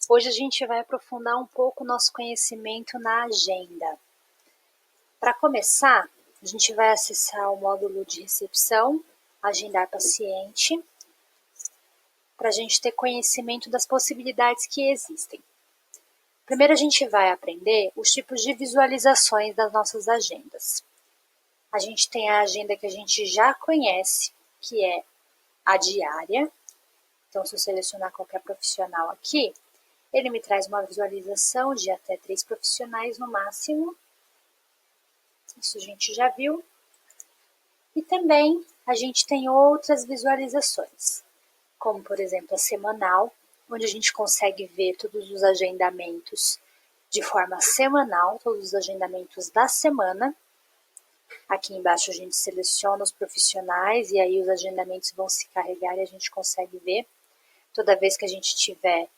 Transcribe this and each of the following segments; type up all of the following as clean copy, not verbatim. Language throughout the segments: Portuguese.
Hoje a gente vai aprofundar um pouco o nosso conhecimento na agenda. Para começar, a gente vai acessar o módulo de recepção, agendar paciente, para a gente ter conhecimento das possibilidades que existem. Primeiro a gente vai aprender os tipos de visualizações das nossas agendas. A gente tem a agenda que a gente já conhece, que é a diária. Então, se eu selecionar qualquer profissional aqui, ele me traz uma visualização de até 3 profissionais no máximo. Isso a gente já viu. E também a gente tem outras visualizações, como por exemplo a semanal, onde a gente consegue ver todos os agendamentos de forma semanal, todos os agendamentos da semana. Aqui embaixo a gente seleciona os profissionais e aí os agendamentos vão se carregar e a gente consegue ver. Toda vez que a gente tiver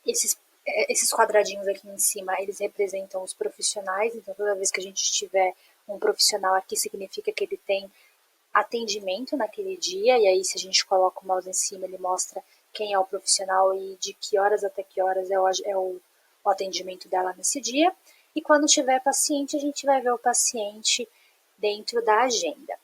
esses quadradinhos aqui em cima, eles representam os profissionais, então toda vez que a gente tiver um profissional aqui, significa que ele tem atendimento naquele dia, e aí se a gente coloca o mouse em cima, ele mostra quem é o profissional e de que horas até que horas é o atendimento dela nesse dia. E quando tiver paciente, a gente vai ver o paciente dentro da agenda.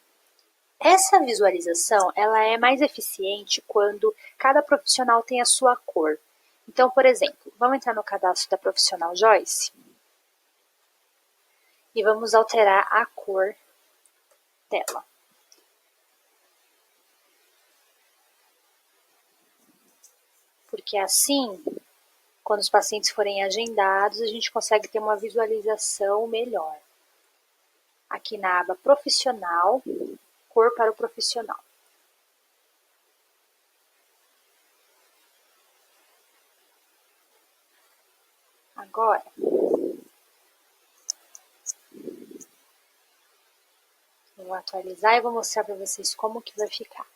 Essa visualização ela é mais eficiente quando cada profissional tem a sua cor. Então, por exemplo, vamos entrar no cadastro da profissional Joyce e vamos alterar a cor dela. Porque assim, quando os pacientes forem agendados, a gente consegue ter uma visualização melhor. Aqui na aba profissional, cor para o profissional. Agora, eu vou atualizar e vou mostrar para vocês como que vai ficar.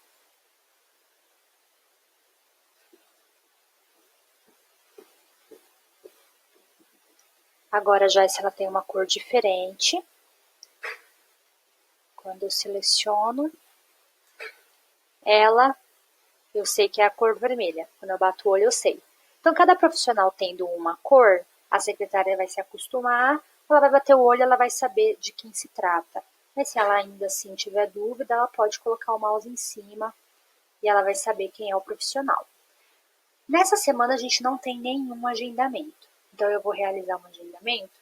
Agora a Joyce ela tem uma cor diferente. Quando eu seleciono ela, eu sei que é a cor vermelha. Quando eu bato o olho, eu sei. Então, cada profissional tendo uma cor, a secretária vai se acostumar, ela vai bater o olho, ela vai saber de quem se trata. Mas se ela ainda assim tiver dúvida, ela pode colocar o mouse em cima e ela vai saber quem é o profissional. Nessa semana a gente não tem nenhum agendamento, então eu vou realizar um agendamento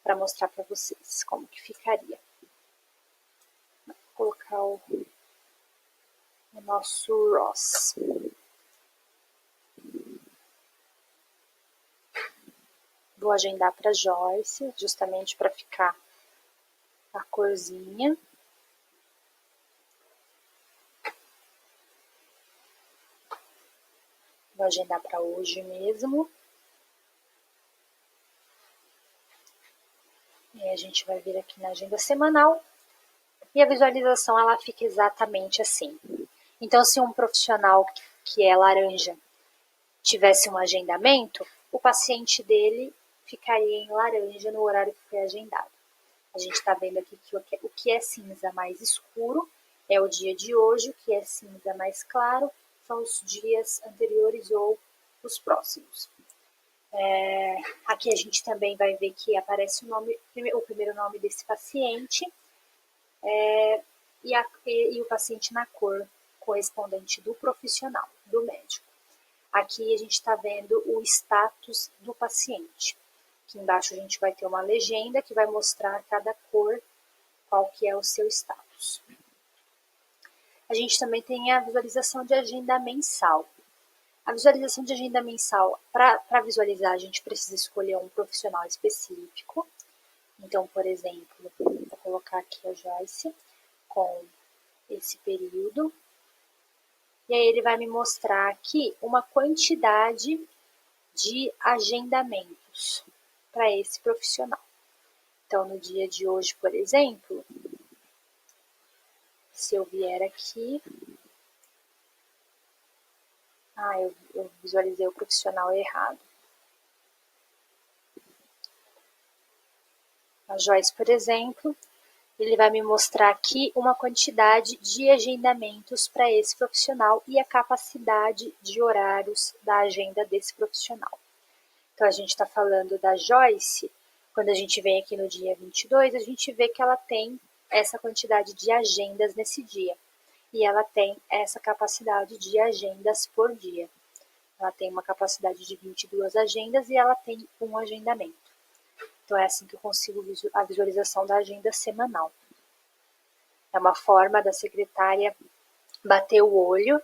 para mostrar para vocês como que ficaria. Vou colocar o nosso Ross. Vou agendar para Joyce, justamente para ficar a corzinha. Vou agendar para hoje mesmo. E aí a gente vai vir aqui na agenda semanal. E a visualização ela fica exatamente assim. Então, se um profissional que é laranja tivesse um agendamento, o paciente dele ficaria em laranja no horário que foi agendado. A gente está vendo aqui que o que é cinza mais escuro é o dia de hoje, o que é cinza mais claro são os dias anteriores ou os próximos. Aqui a gente também vai ver que aparece o primeiro nome desse paciente e o paciente na cor correspondente do profissional, do médico. Aqui a gente está vendo o status do paciente. Aqui embaixo a gente vai ter uma legenda que vai mostrar cada cor, qual que é o seu status. A gente também tem a visualização de agenda mensal. A visualização de agenda mensal, para visualizar, a gente precisa escolher um profissional específico. Então, por exemplo, vou colocar aqui a Joyce com esse período. E aí ele vai me mostrar aqui uma quantidade de agendamentos para esse profissional. Então, no dia de hoje, por exemplo, se eu vier aqui... eu visualizei o profissional errado. A Joyce, por exemplo, ele vai me mostrar aqui uma quantidade de agendamentos para esse profissional e a capacidade de horários da agenda desse profissional. Então, a gente está falando da Joyce. Quando a gente vem aqui no dia 22, a gente vê que ela tem essa quantidade de agendas nesse dia. E ela tem essa capacidade de agendas por dia. Ela tem uma capacidade de 22 agendas e ela tem um agendamento. Então, é assim que eu consigo a visualização da agenda semanal. É uma forma da secretária bater o olho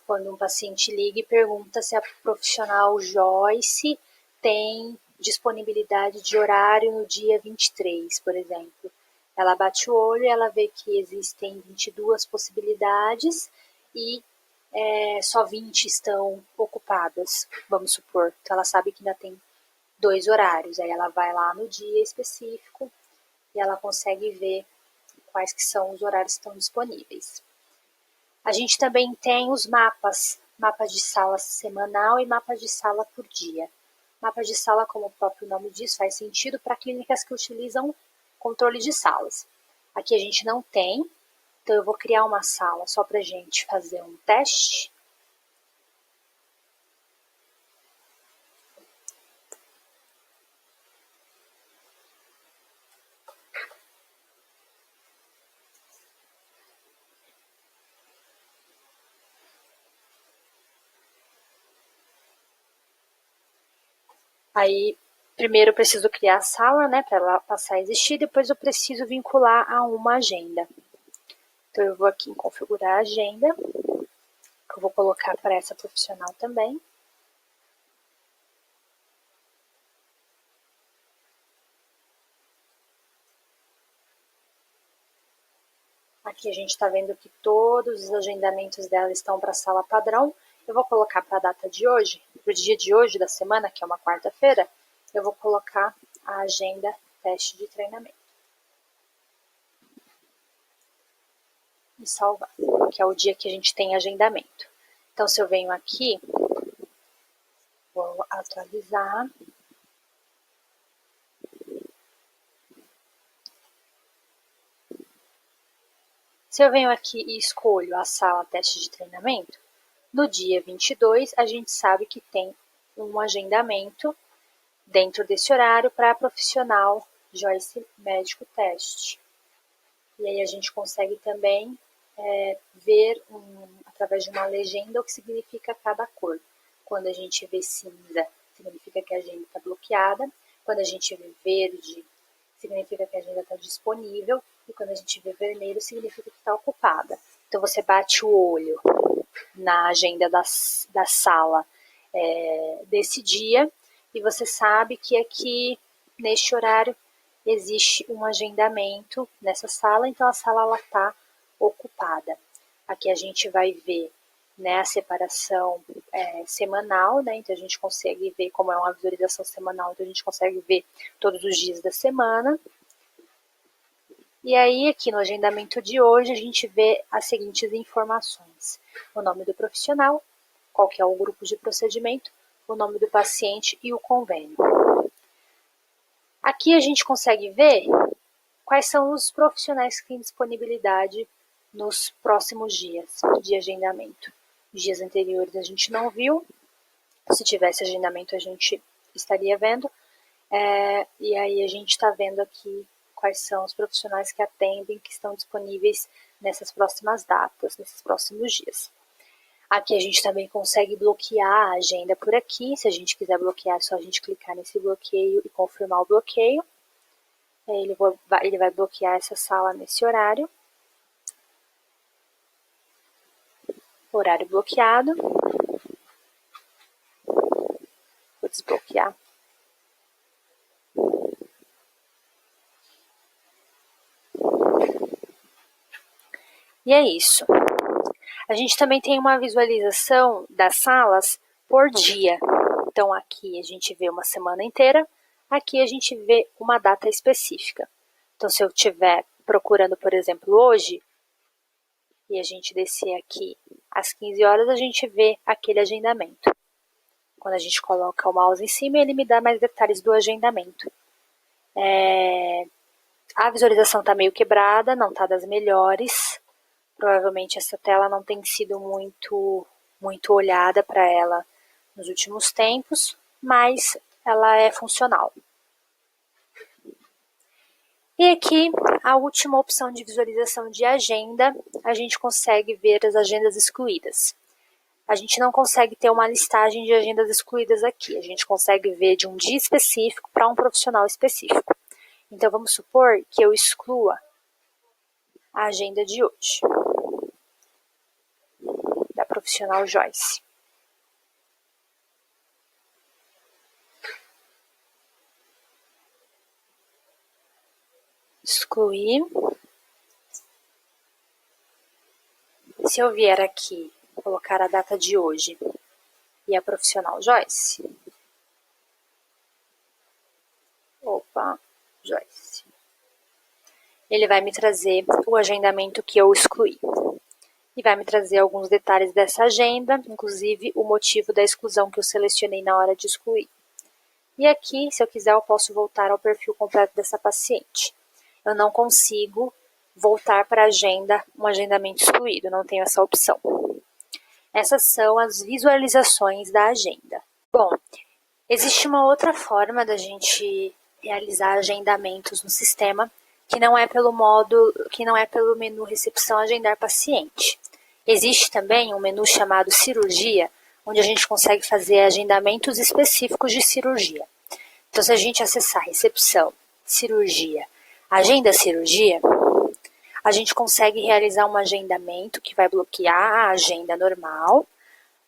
quando um paciente liga e pergunta se a profissional Joyce tem disponibilidade de horário no dia 23, por exemplo. Ela bate o olho e ela vê que existem 22 possibilidades e só 20 estão ocupadas, vamos supor. Então, ela sabe que ainda tem 2 horários. Aí ela vai lá no dia específico e ela consegue ver quais que são os horários que estão disponíveis. A gente também tem os mapas de sala semanal e mapas de sala por dia. Mapa de sala, como o próprio nome diz, faz sentido para clínicas que utilizam controle de salas. Aqui a gente não tem, então eu vou criar uma sala só para a gente fazer um teste. Aí, primeiro eu preciso criar a sala, né, para ela passar a existir, depois eu preciso vincular a uma agenda. Então, eu vou aqui em configurar a agenda, que eu vou colocar para essa profissional também. Aqui a gente está vendo que todos os agendamentos dela estão para a sala padrão. Eu vou colocar para a data de hoje, para o dia de hoje da semana, que é uma quarta-feira, eu vou colocar a agenda teste de treinamento. E salvar, que é o dia que a gente tem agendamento. Então, se eu venho aqui, vou atualizar. Se eu venho aqui e escolho a sala teste de treinamento, no dia 22 a gente sabe que tem um agendamento dentro desse horário para a profissional Joyce Médico Teste. E aí a gente consegue também ver, através de uma legenda, o que significa cada cor. Quando a gente vê cinza, significa que a agenda está bloqueada. Quando a gente vê verde, significa que a agenda está disponível. E quando a gente vê vermelho, significa que está ocupada. Então, você bate o olho na agenda da sala desse dia e você sabe que aqui, neste horário, existe um agendamento nessa sala, então a sala está ocupada. Aqui a gente vai ver, né, a separação semanal, né, então a gente consegue ver, como é uma visualização semanal, então a gente consegue ver todos os dias da semana. E aí, aqui no agendamento de hoje, a gente vê as seguintes informações: o nome do profissional, qual que é o grupo de procedimento, o nome do paciente e o convênio. Aqui a gente consegue ver quais são os profissionais que têm disponibilidade nos próximos dias de agendamento. Os dias anteriores a gente não viu, se tivesse agendamento a gente estaria vendo, e aí a gente está vendo aqui quais são os profissionais que atendem, que estão disponíveis nessas próximas datas, nesses próximos dias. Aqui a gente também consegue bloquear a agenda por aqui. Se a gente quiser bloquear, é só a gente clicar nesse bloqueio e confirmar o bloqueio. Ele vai bloquear essa sala nesse horário. Horário bloqueado. Vou desbloquear. E é isso. A gente também tem uma visualização das salas por dia. Então, aqui a gente vê uma semana inteira, aqui a gente vê uma data específica. Então, se eu estiver procurando, por exemplo, hoje, e a gente descer aqui às 15 horas, a gente vê aquele agendamento. Quando a gente coloca o mouse em cima, ele me dá mais detalhes do agendamento. A visualização está meio quebrada, não está das melhores. Provavelmente essa tela não tem sido muito olhada para ela nos últimos tempos, mas ela é funcional. E aqui, a última opção de visualização de agenda, a gente consegue ver as agendas excluídas. A gente não consegue ter uma listagem de agendas excluídas aqui, a gente consegue ver de um dia específico para um profissional específico. Então, vamos supor que eu exclua a agenda de hoje, da profissional Joyce. Excluir. Se eu vier aqui, colocar a data de hoje e a profissional Joyce. Joyce. Ele vai me trazer o agendamento que eu excluí. E vai me trazer alguns detalhes dessa agenda, inclusive o motivo da exclusão que eu selecionei na hora de excluir. E aqui, se eu quiser, eu posso voltar ao perfil completo dessa paciente. Eu não consigo voltar para a agenda, um agendamento excluído, não tenho essa opção. Essas são as visualizações da agenda. Bom, existe uma outra forma da gente realizar agendamentos no sistema, que não é pelo menu recepção agendar paciente. Existe também um menu chamado cirurgia, onde a gente consegue fazer agendamentos específicos de cirurgia. Então, se a gente acessar recepção, cirurgia, agenda cirurgia, a gente consegue realizar um agendamento que vai bloquear a agenda normal,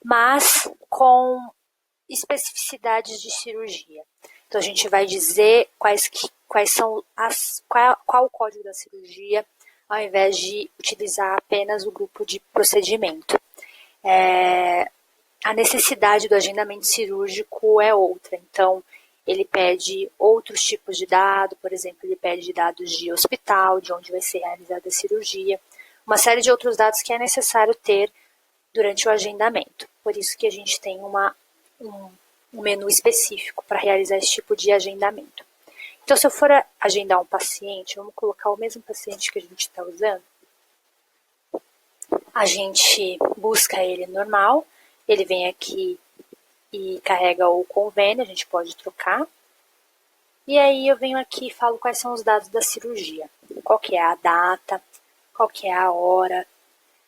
mas com especificidades de cirurgia. Então, a gente vai dizer qual o código da cirurgia, ao invés de utilizar apenas o grupo de procedimento. A necessidade do agendamento cirúrgico é outra. Então, ele pede outros tipos de dado, por exemplo, ele pede dados de hospital, de onde vai ser realizada a cirurgia, uma série de outros dados que é necessário ter durante o agendamento. Por isso que a gente tem um menu específico para realizar esse tipo de agendamento. Então, se eu for agendar um paciente, vamos colocar o mesmo paciente que a gente está usando. A gente busca ele normal, ele vem aqui e carrega o convênio, a gente pode trocar. E aí eu venho aqui e falo quais são os dados da cirurgia. Qual que é a data, qual que é a hora,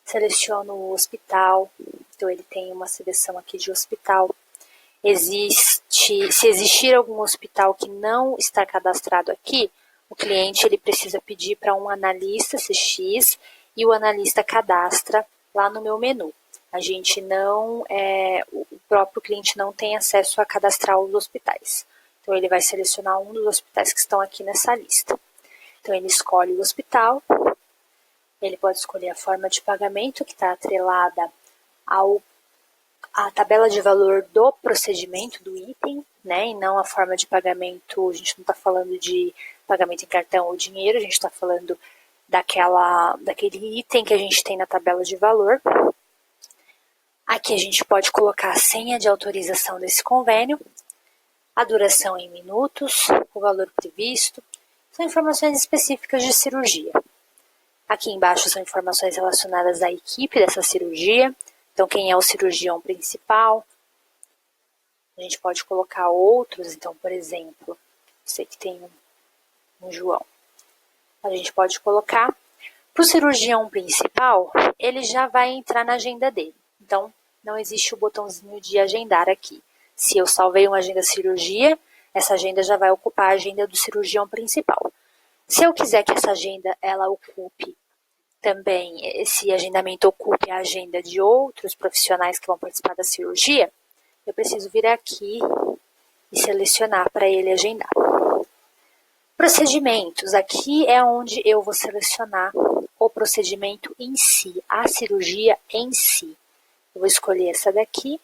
seleciono o hospital, então ele tem uma seleção aqui de hospital. Se existir algum hospital que não está cadastrado aqui, o cliente ele precisa pedir para um analista CX e o analista cadastra lá no meu menu. O próprio cliente não tem acesso a cadastrar os hospitais. Então, ele vai selecionar um dos hospitais que estão aqui nessa lista. Então, ele escolhe o hospital, ele pode escolher a forma de pagamento que está atrelada à tabela de valor do procedimento, do item, né? E não a forma de pagamento, a gente não está falando de pagamento em cartão ou dinheiro, a gente está falando daquele item que a gente tem na tabela de valor. Aqui a gente pode colocar a senha de autorização desse convênio, a duração em minutos, o valor previsto, são informações específicas de cirurgia. Aqui embaixo são informações relacionadas à equipe dessa cirurgia, então quem é o cirurgião principal. A gente pode colocar outros, então, por exemplo, sei que tem um João. A gente pode colocar, para o cirurgião principal, ele já vai entrar na agenda dele. Então, não existe o botãozinho de agendar aqui. Se eu salvei uma agenda cirurgia, essa agenda já vai ocupar a agenda do cirurgião principal. Se eu quiser que essa agenda ela ocupe também, esse agendamento ocupe a agenda de outros profissionais que vão participar da cirurgia, eu preciso vir aqui e selecionar para ele agendar. Procedimentos, aqui é onde eu vou selecionar o procedimento em si, a cirurgia em si. Eu vou escolher essa daqui,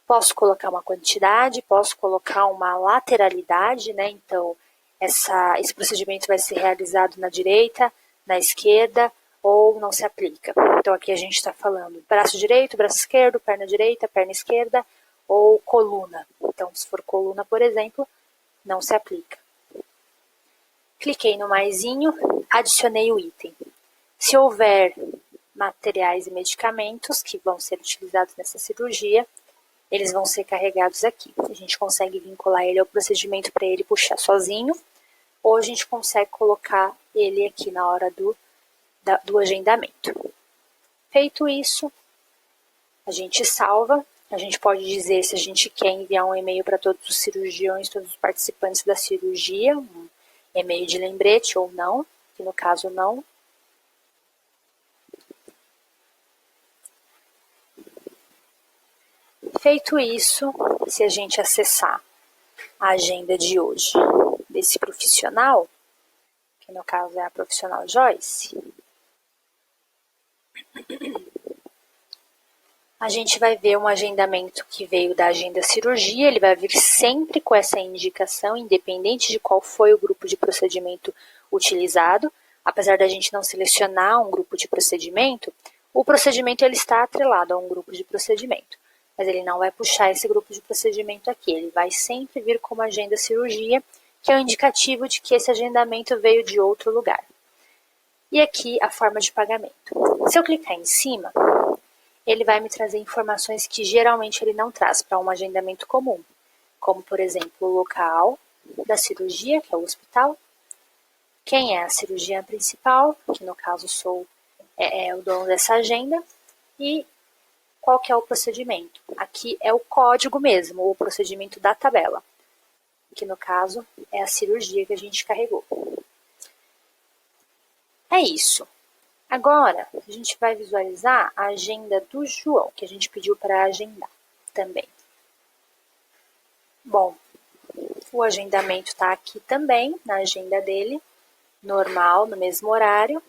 posso colocar uma quantidade, posso colocar uma lateralidade, né? Então, esse procedimento vai ser realizado na direita, na esquerda, ou não se aplica. Então, aqui a gente está falando braço direito, braço esquerdo, perna direita, perna esquerda, ou coluna. Então, se for coluna, por exemplo, não se aplica. Cliquei no maisinho, adicionei o item. Se houver materiais e medicamentos que vão ser utilizados nessa cirurgia, eles vão ser carregados aqui. A gente consegue vincular ele ao procedimento para ele puxar sozinho, ou a gente consegue colocar ele aqui na hora do agendamento. Feito isso, a gente salva. A gente pode dizer se a gente quer enviar um e-mail para todos os cirurgiões, todos os participantes da cirurgia, um e-mail de lembrete ou não, que no caso não. Feito isso, se a gente acessar a agenda de hoje desse profissional, que no caso é a profissional Joyce, a gente vai ver um agendamento que veio da agenda cirurgia, ele vai vir sempre com essa indicação, independente de qual foi o grupo de procedimento utilizado. Apesar da gente não selecionar um grupo de procedimento, o procedimento ele está atrelado a um grupo de procedimento, mas ele não vai puxar esse grupo de procedimento aqui, ele vai sempre vir como agenda cirurgia, que é um indicativo de que esse agendamento veio de outro lugar. E aqui a forma de pagamento. Se eu clicar em cima, ele vai me trazer informações que geralmente ele não traz para um agendamento comum, como, por exemplo, o local da cirurgia, que é o hospital, quem é a cirurgiã principal, que no caso sou o dono dessa agenda, e qual que é o procedimento. Aqui é o código mesmo, o procedimento da tabela, que no caso é a cirurgia que a gente carregou. É isso. Agora, a gente vai visualizar a agenda do João, que a gente pediu para agendar também. Bom, o agendamento está aqui também, na agenda dele, normal, no mesmo horário.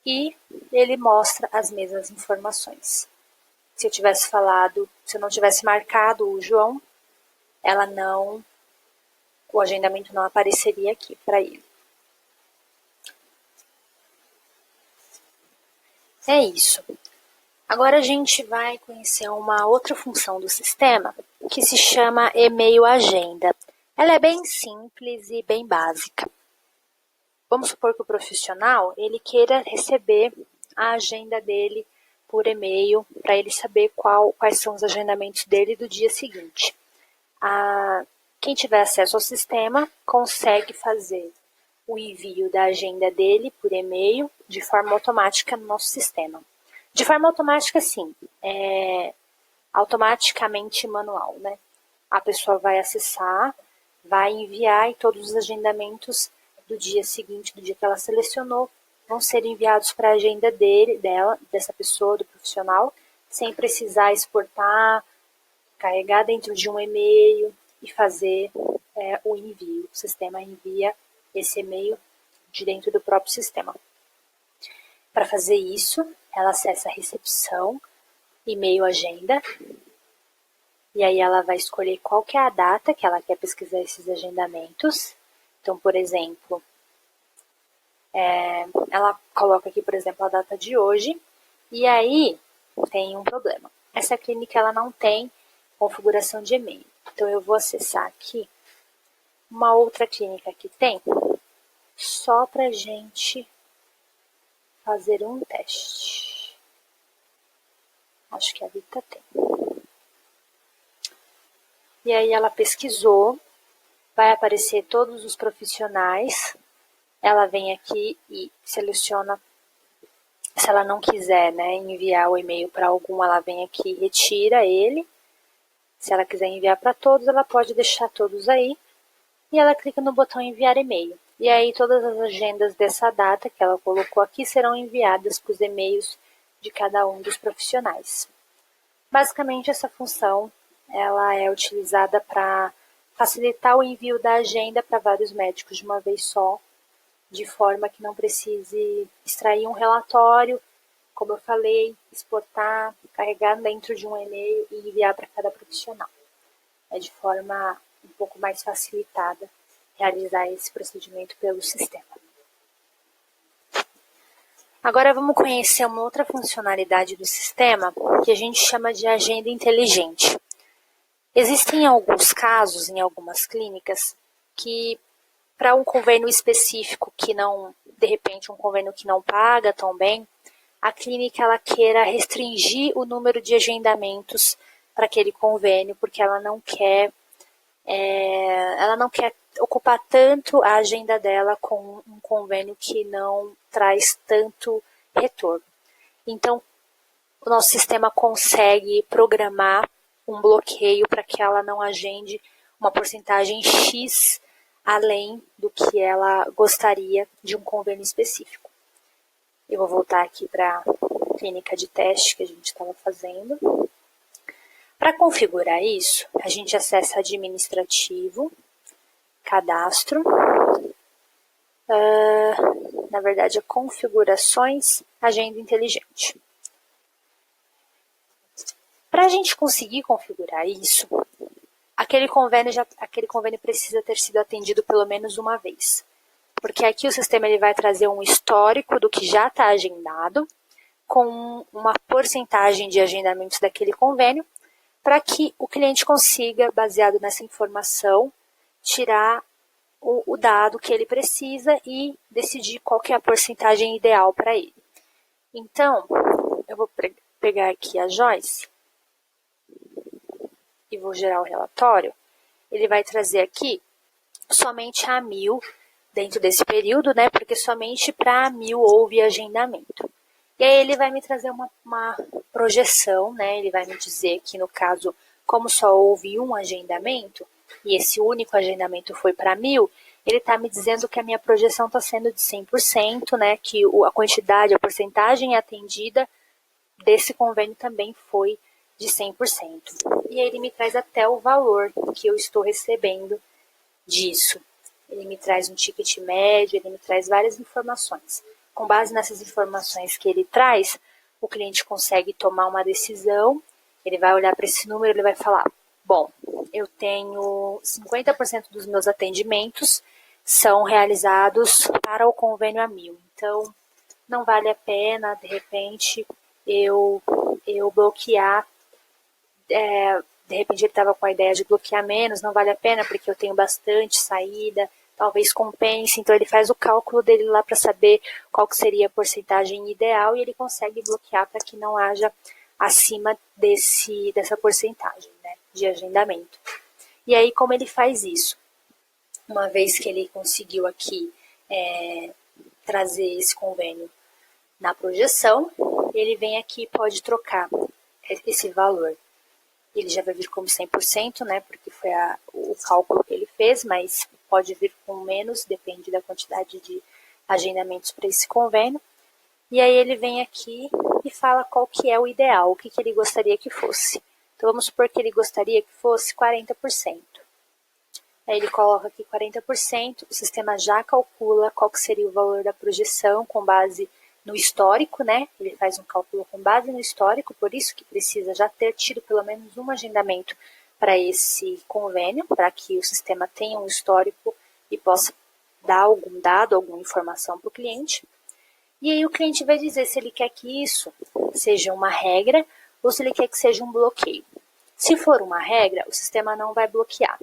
E ele mostra as mesmas informações. Se eu não tivesse marcado o João, o agendamento não apareceria aqui para ele. É isso. Agora a gente vai conhecer uma outra função do sistema que se chama e-mail agenda. Ela é bem simples e bem básica. Vamos supor que o profissional ele queira receber a agenda dele por e-mail para ele saber quais são os agendamentos dele do dia seguinte. Quem tiver acesso ao sistema consegue fazer o envio da agenda dele por e-mail de forma automática no nosso sistema. De forma automática, sim, automaticamente manual, né? A pessoa vai acessar, vai enviar e todos os agendamentos do dia seguinte, do dia que ela selecionou, vão ser enviados para a agenda dessa pessoa, do profissional, sem precisar exportar, carregar dentro de um e-mail e fazer o envio. O sistema envia esse e-mail de dentro do próprio sistema. Para fazer isso, ela acessa a recepção, e-mail agenda, e aí ela vai escolher qual que é a data que ela quer pesquisar esses agendamentos. Então, por exemplo, ela coloca aqui, por exemplo, a data de hoje, e aí tem um problema. Essa clínica ela não tem configuração de e-mail. Então, eu vou acessar aqui uma outra clínica que tem, só para a gente fazer um teste. Acho que a Vita tem. E aí ela pesquisou, vai aparecer todos os profissionais, ela vem aqui e seleciona, se ela não quiser enviar o e-mail para algum, ela vem aqui e retira ele. Se ela quiser enviar para todos, ela pode deixar todos aí. E ela clica no botão enviar e-mail. E aí todas as agendas dessa data que ela colocou aqui serão enviadas para os e-mails de cada um dos profissionais. Basicamente, essa função ela é utilizada para facilitar o envio da agenda para vários médicos de uma vez só, de forma que não precise extrair um relatório, como eu falei, exportar, carregar dentro de um e-mail e enviar para cada profissional. É de forma um pouco mais facilitada realizar esse procedimento pelo sistema. Agora vamos conhecer uma outra funcionalidade do sistema que a gente chama de agenda inteligente. Existem alguns casos em algumas clínicas que para um convênio específico que não, de repente, um convênio que não paga tão bem, a clínica ela queira restringir o número de agendamentos para aquele convênio, porque ela não quer ocupar tanto a agenda dela com um convênio que não traz tanto retorno. Então, o nosso sistema consegue programar um bloqueio para que ela não agende uma porcentagem X além do que ela gostaria de um convênio específico. Eu vou voltar aqui para a clínica de teste que a gente estava fazendo. Para configurar isso, a gente acessa administrativo, cadastro, na verdade é configurações, agenda inteligente. Para a gente conseguir configurar isso, aquele convênio precisa ter sido atendido pelo menos uma vez. Porque aqui o sistema ele vai trazer um histórico do que já está agendado, com uma porcentagem de agendamentos daquele convênio, para que o cliente consiga, baseado nessa informação, tirar o dado que ele precisa e decidir qual que é a porcentagem ideal para ele. Então, eu vou pegar aqui a Joyce e vou gerar o relatório. Ele vai trazer aqui somente a 1.000 dentro desse período, né? Porque somente para 1.000 houve agendamento. E aí ele vai me trazer uma projeção, né? Ele vai me dizer que, no caso, como só houve um agendamento, e esse único agendamento foi para 1.000, ele está me dizendo que a minha projeção está sendo de 100%, né? Que a quantidade, a porcentagem atendida desse convênio também foi de 100%. E aí ele me traz até o valor que eu estou recebendo disso. Ele me traz um ticket médio, ele me traz várias informações. Com base nessas informações que ele traz, o cliente consegue tomar uma decisão, ele vai olhar para esse número, ele vai falar, bom, eu tenho 50% dos meus atendimentos são realizados para o convênio a 1.000. Então, não vale a pena, de repente, eu bloquear. De repente ele estava com a ideia de bloquear menos, não vale a pena porque eu tenho bastante saída, talvez compense, então ele faz o cálculo dele lá para saber qual que seria a porcentagem ideal e ele consegue bloquear para que não haja acima dessa porcentagem, né, de agendamento. E aí como ele faz isso? Uma vez que ele conseguiu aqui trazer esse convênio na projeção, ele vem aqui e pode trocar esse valor. Ele já vai vir como 100%, né, porque foi o cálculo que ele fez, mas pode vir com menos, depende da quantidade de agendamentos para esse convênio. E aí ele vem aqui e fala qual que é o ideal, o que ele gostaria que fosse. Então vamos supor que ele gostaria que fosse 40%. Aí ele coloca aqui 40%, o sistema já calcula qual que seria o valor da projeção com base no histórico, né? Ele faz um cálculo com base no histórico, por isso que precisa já ter tido pelo menos um agendamento para esse convênio, para que o sistema tenha um histórico e possa dar algum dado, alguma informação para o cliente. E aí o cliente vai dizer se ele quer que isso seja uma regra ou se ele quer que seja um bloqueio. Se for uma regra, o sistema não vai bloquear.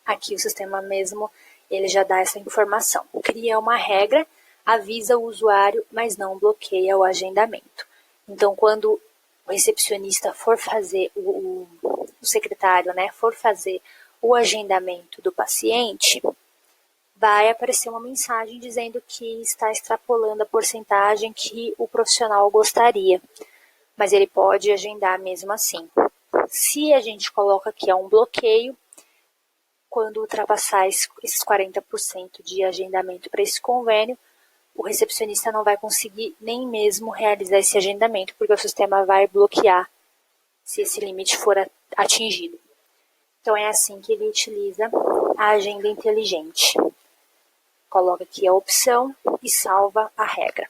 Aqui o sistema mesmo, ele já dá essa informação. Cria uma regra, avisa o usuário, mas não bloqueia o agendamento. Então, quando o recepcionista for fazer, o secretário, né, for fazer o agendamento do paciente, vai aparecer uma mensagem dizendo que está extrapolando a porcentagem que o profissional gostaria. Mas ele pode agendar mesmo assim. Se a gente coloca que é um bloqueio, quando ultrapassar esses 40% de agendamento para esse convênio, o recepcionista não vai conseguir nem mesmo realizar esse agendamento, porque o sistema vai bloquear se esse limite for atingido. Então é assim que ele utiliza a agenda inteligente. Coloca aqui a opção e salva a regra.